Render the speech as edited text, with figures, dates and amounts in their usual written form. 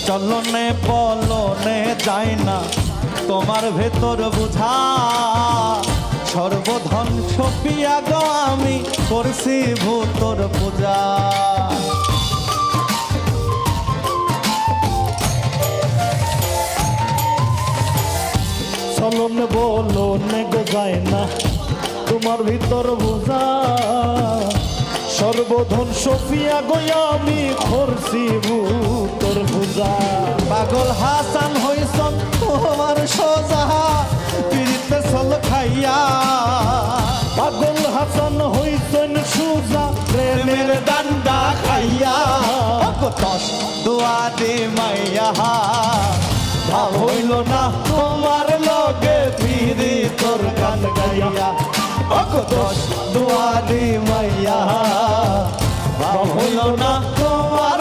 চলনে বলনে যায় না তোমার ভেতর বুঝা সর্বধন সপিয়া গো আমি করছি ভূতর পূজা চলন বলনে গো যায় না তোমার ভিতর বুঝা সর্বধন সফিয়া গো আমি করছি ভূতর পূজা পাগল হাসান হইছন তোমার সোজা পিড়িতে চল খাইয়া পাগল হাসান হইছেন সুজা প্রেমের ডান্ডা খাইয়া দশ দুয়ারে মাইয়া ভাব হইল না তোমার লগে ফিরি তোর গান গাইয়া দশ দুয়ারে মাইয়া ভাব হইল না তোমার